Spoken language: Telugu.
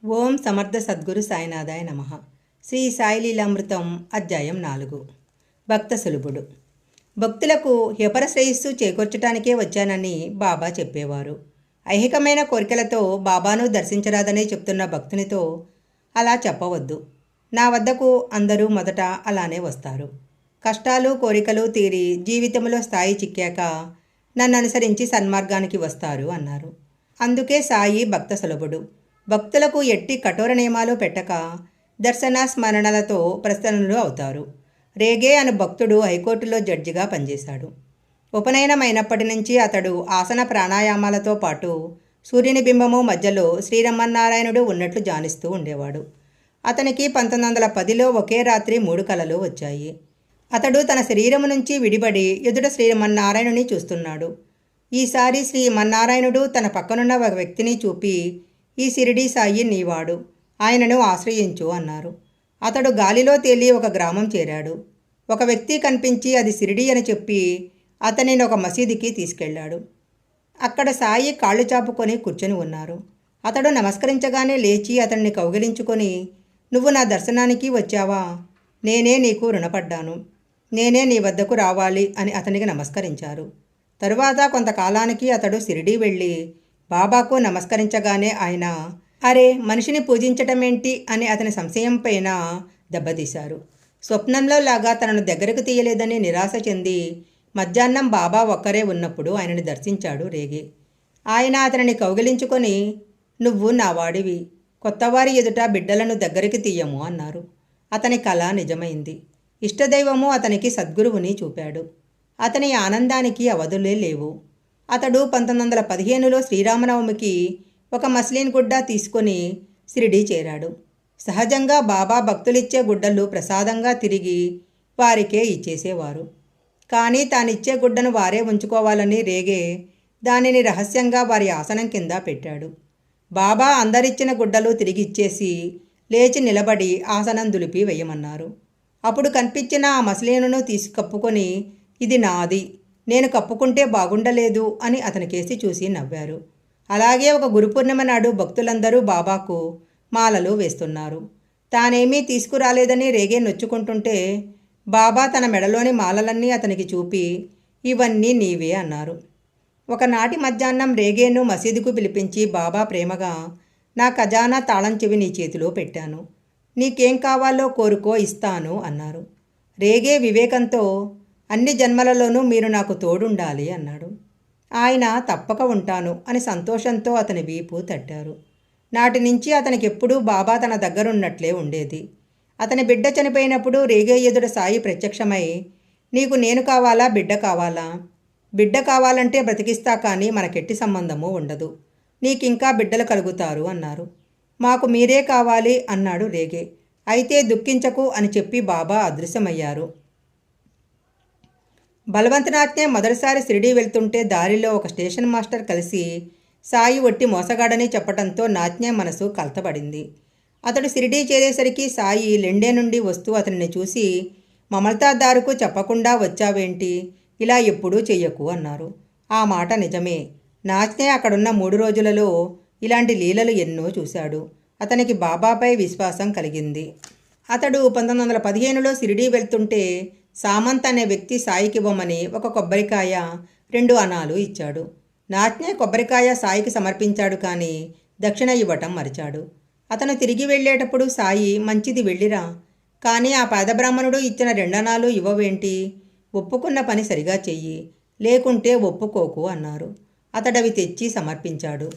ఓం సమర్థ సద్గురు సాయినాథాయ నమః. శ్రీ సాయిలీలామృతం అధ్యాయం 4. భక్త సులభుడు. భక్తులకు హ్యపర శ్రేయస్సు చేకూర్చటానికే వచ్చానని బాబా చెప్పేవారు. ఐహికమైన కోరికలతో బాబాను దర్శించరాదని చెప్తున్న భక్తునితో అలా చెప్పవద్దు. నా వద్దకు అందరూ మొదట అలానే వస్తారు. కష్టాలు కోరికలు తీరి జీవితంలో స్థాయి చిక్కాక నన్ను అనుసరించి సన్మార్గానికి వస్తారు అన్నారు. అందుకే సాయి భక్త సులభుడు. భక్తులకు ఎట్టి కఠోర నియమాలు పెట్టక దర్శన స్మరణలతో ప్రసన్నులు అవుతారు. రేగే అను భక్తుడు హైకోర్టులో జడ్జిగా పనిచేశాడు. ఉపనయనమైనప్పటి నుంచి అతడు ఆసన ప్రాణాయామాలతో పాటు సూర్యుని బింబము మధ్యలో శ్రీరమన్నారాయణుడు ఉన్నట్లు జానిస్తూ ఉండేవాడు. అతనికి 1910లో ఒకే రాత్రి 3 కలలు వచ్చాయి. అతడు తన శరీరము నుంచి విడిపడి ఎదుట శ్రీమన్నారాయణుని చూస్తున్నాడు. ఈసారి శ్రీమన్నారాయణుడు తన పక్కనున్న ఒక వ్యక్తిని చూపి, ఈ షిరిడీ సాయి నీవాడు, ఆయనను ఆశ్రయించు అన్నారు. అతడు గాలిలో తేలి ఒక గ్రామం చేరాడు. ఒక వ్యక్తి కనిపించి అది షిరిడీ అని చెప్పి అతనిని ఒక మసీదుకి తీసుకెళ్లాడు. అక్కడ సాయి కాళ్ళు చాపుకొని కూర్చొని ఉన్నారు. అతడు నమస్కరించగానే లేచి అతన్ని కౌగిలించుకొని, నువ్వు నా దర్శనానికి వచ్చావా? నేనే నీకు రుణపడ్డాను. నేనే నీ వద్దకు రావాలి అని అతనికి నమస్కరించారు. తరువాత కొంతకాలానికి అతడు షిరిడీ వెళ్ళి బాబాకు నమస్కరించగానే ఆయన, అరే మనిషిని పూజించటమేంటి అని అతని సంశయం పైన దెబ్బతీశారు. స్వప్నంలో లాగా తనను దగ్గరకు తీయలేదని నిరాశ చెంది మధ్యాహ్నం బాబా ఒక్కరే ఉన్నప్పుడు ఆయనని దర్శించాడు రేగే. ఆయన అతనిని కౌగిలించుకొని, నువ్వు నా వాడివి, కొత్తవారి ఎదుట బిడ్డలను దగ్గరికి తీయము అన్నారు. అతని కల నిజమైంది. ఇష్టదైవము అతనికి సద్గురువుని చూపాడు. అతని ఆనందానికి అవధులే లేవు. అతడు 1915లో శ్రీరామనవమికి ఒక మస్లిన్ గుడ్డ తీసుకొని షిరిడీ చేరాడు. సహజంగా బాబా భక్తులిచ్చే గుడ్డలు ప్రసాదంగా తిరిగి వారికే ఇచ్చేసేవారు. కానీ తానిచ్చే గుడ్డను వారే ఉంచుకోవాలని రేగే దానిని రహస్యంగా వారి ఆసనం కింద పెట్టాడు. బాబా అందరిచ్చిన గుడ్డలు తిరిగి ఇచ్చేసి లేచి నిలబడి ఆసనం దులిపి వేయమన్నారు. అప్పుడు కనిపించిన ఆ మస్లినును తీసి కప్పుకొని, ఇది నాది, నేను కప్పుకుంటే బాగుండలేదు అని అతనికేసి చూసి నవ్వారు. అలాగే ఒక గురుపూర్ణిమ నాడు భక్తులందరూ బాబాకు మాలలు వేస్తున్నారు. తానేమీ తీసుకురాలేదని రేగే నొచ్చుకుంటుంటే బాబా తన మెడలోని మాలలన్నీ అతనికి చూపి, ఇవన్నీ నీవే అన్నారు. ఒకనాటి మధ్యాహ్నం రేగేను మసీదుకు పిలిపించి బాబా ప్రేమగా, నా ఖజానా తాళం చెవి నీ చేతిలో పెట్టాను, నీకేం కావాలో కోరుకో ఇస్తాను అన్నారు. రేగే వివేకంతో, అన్ని జన్మలలోనూ మీరు నాకు తోడుండాలి అన్నాడు. ఆయన తప్పక ఉంటాను అని సంతోషంతో అతని వీపు తట్టారు. నాటి నుంచి అతనికి ఎప్పుడూ బాబా తన దగ్గరున్నట్లే ఉండేది. అతని బిడ్డ చనిపోయినప్పుడు రేగే ఎదుట సాయి ప్రత్యక్షమై, నీకు నేను కావాలా బిడ్డ కావాలా? బిడ్డ కావాలంటే బ్రతికిస్తా కానీ మనకెట్టి సంబంధము ఉండదు, నీకింకా బిడ్డలు కలుగుతారు అన్నారు. మాకు మీరే కావాలి అన్నాడు రేగే. అయితే దుఃఖించకు అని చెప్పి బాబా అదృశ్యమయ్యారు. బలవంతనాథ్నే మొదటిసారి షిరిడీ వెళ్తుంటే దారిలో ఒక స్టేషన్ మాస్టర్ కలిసి సాయి ఒట్టి మోసగాడని చెప్పడంతో నాథ్నే మనసు కలతపడింది. అతడు షిరిడీ చేరేసరికి సాయి లెండే నుండి వస్తూ అతనిని చూసి, మమల్తాదారుకు చెప్పకుండా వచ్చావేంటి, ఇలా ఎప్పుడూ చెయ్యకు అన్నారు. ఆ మాట నిజమే. నాథ్నే అక్కడున్న 3 రోజులలో ఇలాంటి లీలలు ఎన్నో చూశాడు. అతనికి బాబాపై విశ్వాసం కలిగింది. అతడు 1915లో షిరిడీ వెళ్తుంటే సామంత్ అనే వ్యక్తి సాయికి ఇవ్వమని ఒక కొబ్బరికాయ 2 అనాలు ఇచ్చాడు. నాథ్నే కొబ్బరికాయ సాయికి సమర్పించాడు కానీ దక్షిణ ఇవ్వటం మరిచాడు. అతను తిరిగి వెళ్ళేటప్పుడు సాయి, మంచిది వెళ్ళిరా, కానీ ఆ పేదబ్రాహ్మణుడు ఇచ్చిన 2 అనాలు ఇవ్వవేంటి, ఒప్పుకున్న పని సరిగా చెయ్యి, లేకుంటే ఒప్పుకోకు అన్నారు. అతడవి తెచ్చి సమర్పించాడు.